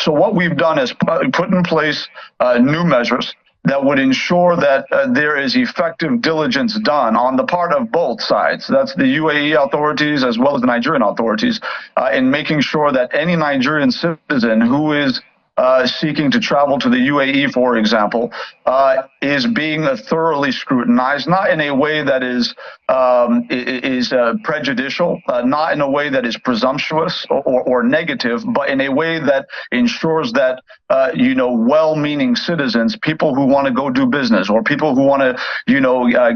So what we've done is put in place new measures that would ensure that there is effective diligence done on the part of both sides. That's the UAE authorities as well as the Nigerian authorities in making sure that any Nigerian citizen who is seeking to travel to the UAE, for example, is being thoroughly scrutinized, not in a way that is prejudicial, not in a way that is presumptuous or negative, but in a way that ensures that well-meaning citizens, people who want to go do business, or people who want to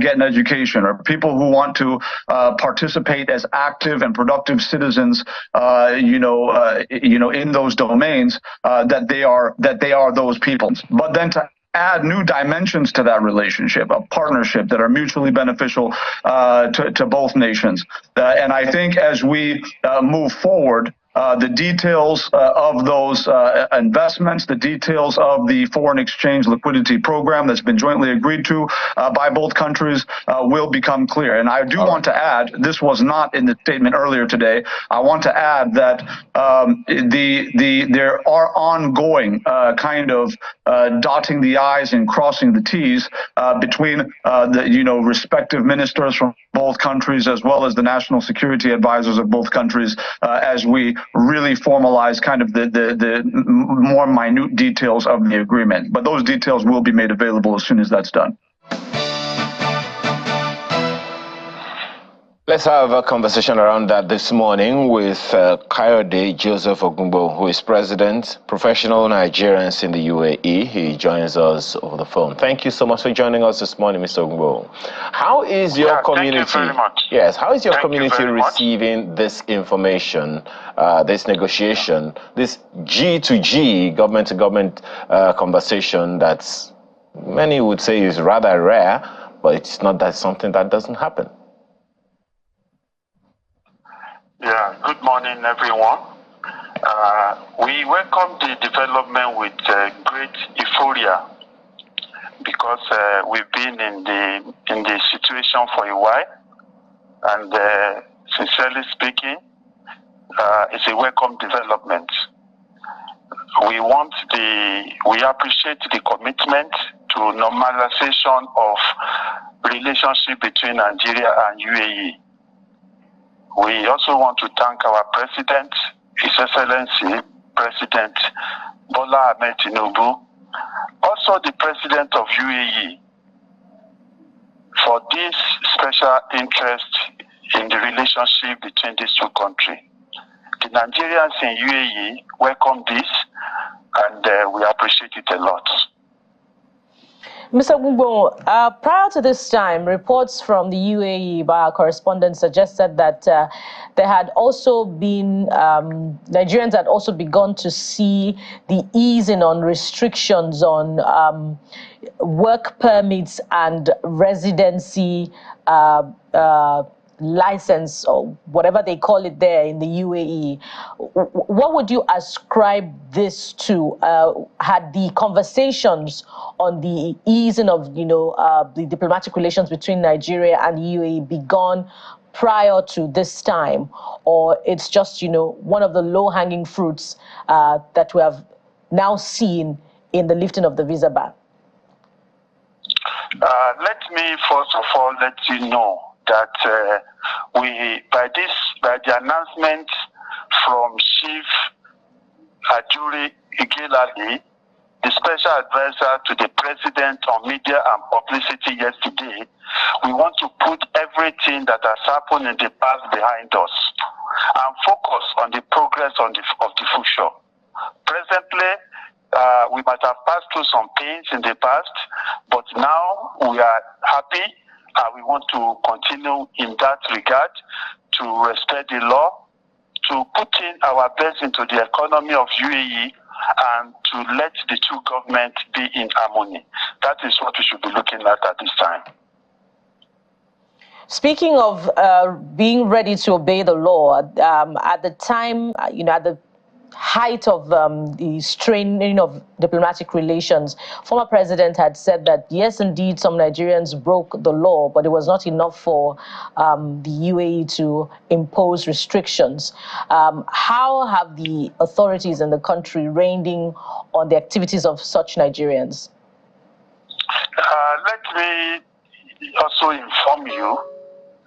get an education, or people who want to participate as active and productive citizens, in those domains, that they are those people. But then to add new dimensions to that relationship, a partnership that are mutually beneficial to both nations. And I think as we move forward, the details of those investments, the details of the foreign exchange liquidity program that's been jointly agreed to by both countries will become clear. And I do want to add, this was not in the statement earlier today, I want to add that there are ongoing kind of dotting the I's and crossing the T's between the respective ministers from both countries, as well as the national security advisors of both countries, as we really formalize kind of the more minute details of the agreement. But those details will be made available as soon as that's done. Let's have a conversation around that this morning with Kayode Joseph Ogungbo, who is President, Professional Nigerians in the UAE. He joins us over the phone. Thank you so much for joining us this morning, Mr. Ogungbo. How is your community? Thank you very much. Yes, how is your community receiving this information, this negotiation, this G2G, government-to-government conversation that's many would say is rather rare, but it's not that something that doesn't happen? Yeah, good morning, everyone. We welcome the development with great euphoria because we've been in the situation for a while, and sincerely speaking, it's a welcome development. We appreciate the commitment to normalization of relationship between Nigeria and UAE. We also want to thank our President, His Excellency, President Bola Ahmed Tinubu, also the President of UAE, for this special interest in the relationship between these two countries. The Nigerians in UAE welcome this, and we appreciate it a lot. Mr. Ogungbo, prior to this time, reports from the UAE by our correspondent suggested that there had also been, Nigerians had also begun to see the easing on restrictions on work permits and residency license, or whatever they call it there in the UAE. What would you ascribe this to? Had the conversations on the easing of, the diplomatic relations between Nigeria and the UAE begun prior to this time, or it's just, one of the low-hanging fruits that we have now seen in the lifting of the visa ban? Let me first of all let you know that by the announcement from Chief Ajuri Igelali, the special advisor to the President on Media and Publicity yesterday, we want to put everything that has happened in the past behind us and focus on the progress of the future. Presently, we might have passed through some pains in the past, but now we are happy. We want to continue in that regard, to respect the law, to put in our best into the economy of UAE, and to let the two governments be in harmony. That is what we should be looking at this time. Speaking of being ready to obey the law, at the time, at the height of the straining of diplomatic relations, former president had said that, yes, indeed, some Nigerians broke the law, but it was not enough for the UAE to impose restrictions. How have the authorities in the country reined in on the activities of such Nigerians? Let me also inform you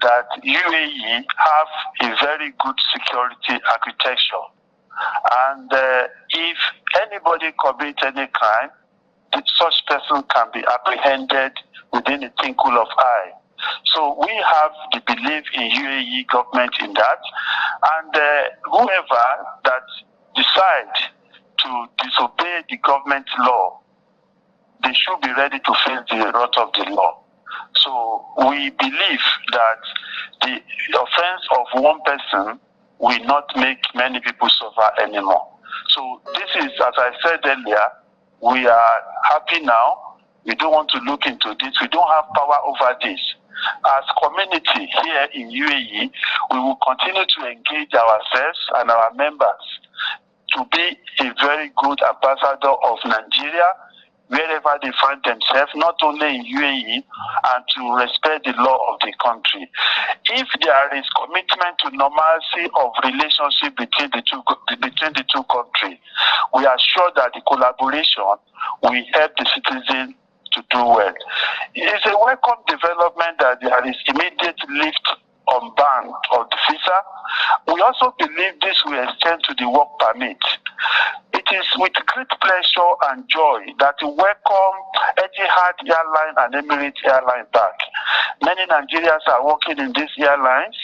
that UAE have a very good security architecture. And if anybody commits any crime, such person can be apprehended within a twinkle of eye. So we have the belief in UAE government in that. And whoever that decide to disobey the government law, they should be ready to face the wrath of the law. So we believe that the offense of one person will not make many people suffer anymore. So this is, as I said earlier, we are happy now. We don't want to look into this. We don't have power over this. As community here in UAE, we will continue to engage ourselves and our members to be a very good ambassador of Nigeria wherever they find themselves, not only in UAE, and to respect the law of the country. If there is commitment to normalcy of relationship between the two countries, we are sure that the collaboration will help the citizens to do well. It is a welcome development that there is immediate lift on ban of the visa. We also believe this will extend to the work permit. It is with great pleasure and joy that we welcome Etihad Airline and Emirates Airline back. Many Nigerians are working in these airlines.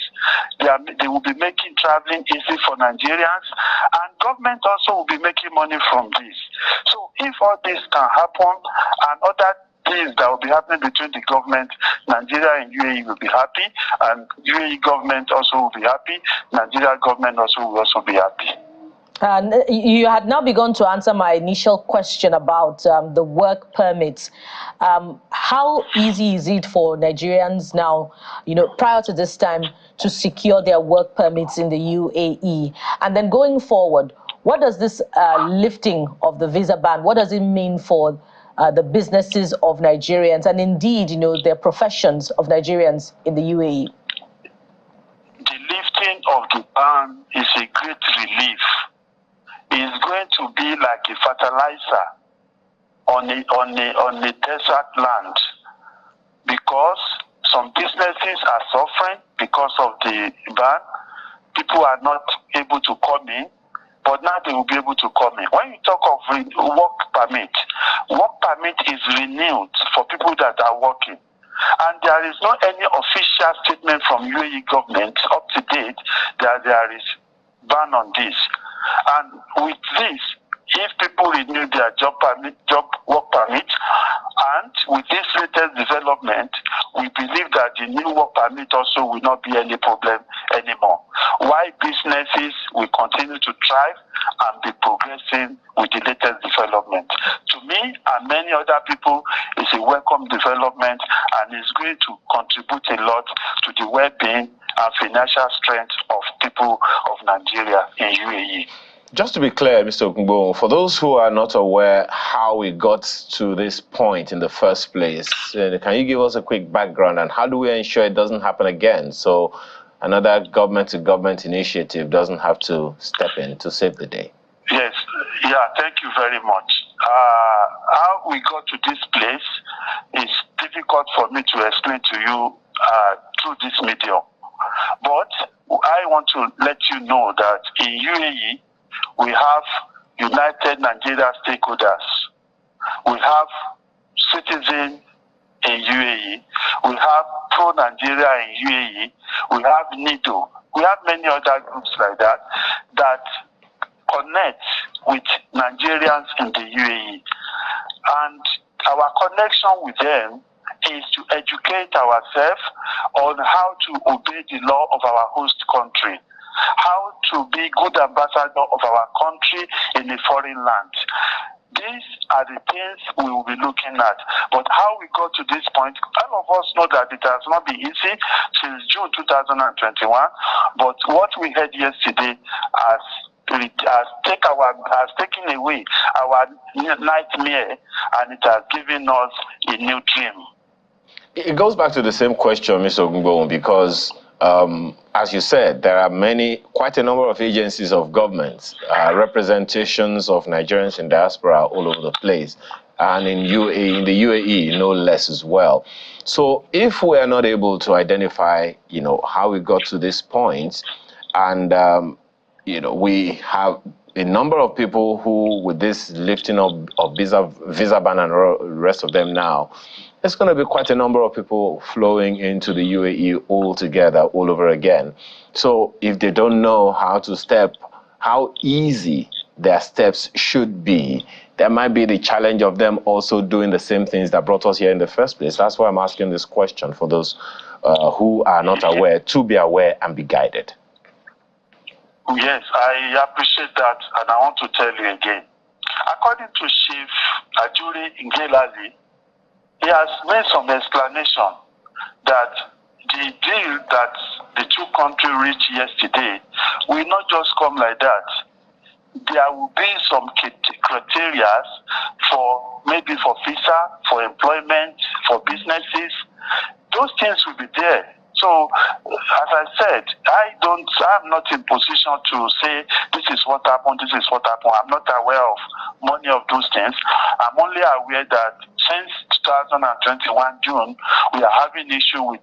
They will be making traveling easy for Nigerians, and government also will be making money from this. So if all this can happen and other things that will be happening between the government, Nigeria and UAE will be happy, and UAE government also will be happy. Nigeria government also will be happy. And you had now begun to answer my initial question about the work permits. How easy is it for Nigerians now, prior to this time, to secure their work permits in the UAE? And then going forward, what does this lifting of the visa ban, what does it mean for the businesses of Nigerians and indeed, their professions of Nigerians in the UAE? The lifting of the ban is a great relief. It's going to be like a fertilizer on a desert land, because some businesses are suffering because of the ban. People are not able to come in, but now they will be able to come in. When you talk of work permit is renewed for people that are working. And there is not any official statement from UAE government up to date that there is ban on this. And with this, if people renew their work permit, and with this latest development, we believe that the new work permit also will not be any problem anymore. Why businesses will continue to thrive and be progressing with the latest development. To me and many other people, it's a welcome development, and it's going to contribute a lot to the well-being and financial strength of people of Nigeria in UAE. Just to be clear, Mr. Okungbo, for those who are not aware how we got to this point in the first place, can you give us a quick background, and how do we ensure it doesn't happen again, so another government-to-government initiative doesn't have to step in to save the day? Yes, thank you very much. How we got to this place is difficult for me to explain to you through this medium. But I want to let you know that in UAE, we have United Nigeria stakeholders. We have citizens in UAE. We have pro-Nigeria in UAE. We have NIDO. We have many other groups like that that connect with Nigerians in the UAE. And our connection with them is to educate ourselves on how to obey the law of our host country, how to be good ambassador of our country in a foreign land. These are the things we will be looking at. But how we got to this point, all of us know that it has not been easy since June 2021. But what we heard yesterday has has taken away our nightmare, and it has given us a new dream. It goes back to the same question, Mr. Ogungbowon, because as you said, there are quite a number of agencies of government, representations of Nigerians in diaspora all over the place, and in the UAE, no less as well. So if we are not able to identify, how we got to this point, and we have a number of people who, with this lifting of visa ban and the rest of them now, there's going to be quite a number of people flowing into the UAE altogether, all over again. So if they don't know how easy their steps should be, there might be the challenge of them also doing the same things that brought us here in the first place. That's why I'm asking this question for those who are not aware, to be aware and be guided. Yes, I appreciate that, and I want to tell you again. According to Chief Ajuri Ngelali, he has made some explanation that the deal that the two countries reached yesterday will not just come like that. There will be some criteria for visa, for employment, for businesses. Those things will be there. So, as I said, I'm not in position to say this is what happened, this is what happened. I'm not aware of many of those things. I'm only aware that since 2021 June, we are having issue with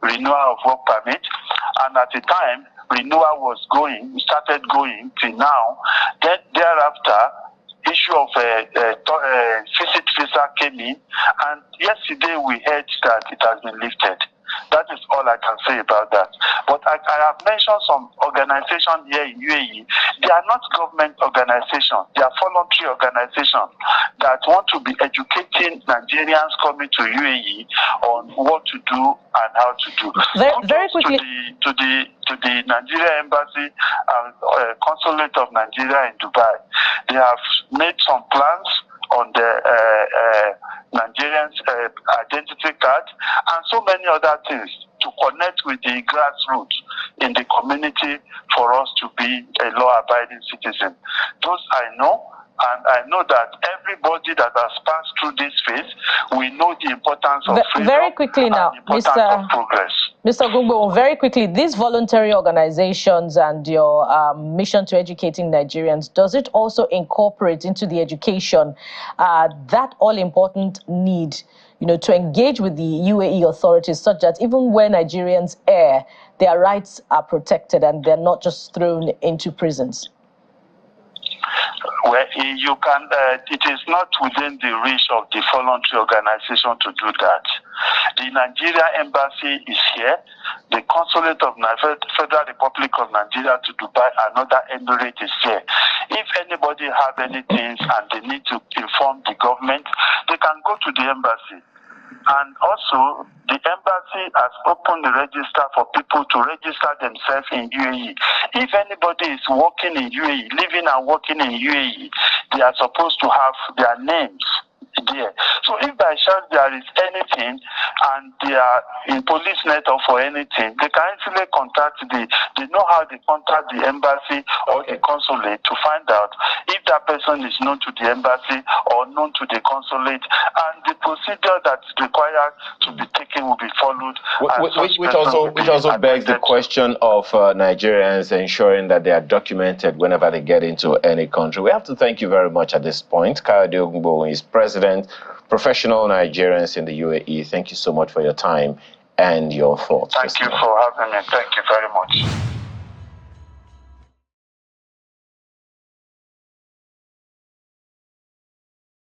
renewal of work permit, and at the time renewal started going till now. Then thereafter, issue of visit visa came in, and yesterday we heard that it has been lifted. That is all I can say about that. But I have mentioned some organizations here in UAE. They are not government organizations. They are voluntary organizations that want to be educating Nigerians coming to UAE on what to do and how to do. Very quickly. To the Nigerian Embassy and Consulate of Nigeria in Dubai, they have made some plans on the Nigerians' identity card and so many other things to connect with the grassroots in the community for us to be a law-abiding citizen. Those I know, and I know that everybody that has passed through this phase, we know the importance of freedom very quickly now, and the importance of progress. Mr. Gungbo, very quickly, these voluntary organizations and your mission to educating Nigerians, does it also incorporate into the education that all-important need, to engage with the UAE authorities such that even when Nigerians err, their rights are protected and they're not just thrown into prisons? Well, you can. It is not within the reach of the voluntary organization to do that. The Nigeria Embassy is here. The Consulate of Federal Republic of Nigeria to Dubai, another emirate, is here. If anybody have anything and they need to inform the government, they can go to the embassy. And also, the embassy has opened the register for people to register themselves in UAE. If anybody is working in UAE, living and working in UAE, they are supposed to have their names there. So if by chance there is anything and they are in police net or for anything, they can easily contact they know how they contact the embassy or the consulate to find out if that person is known to the embassy or known to the consulate, and the procedure that's required to be taken will be followed. Which also begs the question of Nigerians ensuring that they are documented whenever they get into any country. We have to thank you very much at this point. Kayode Ogungbowon is President, Professional Nigerians in the UAE. Thank you so much for your time and your thoughts. Thank you for having me. Thank you very much.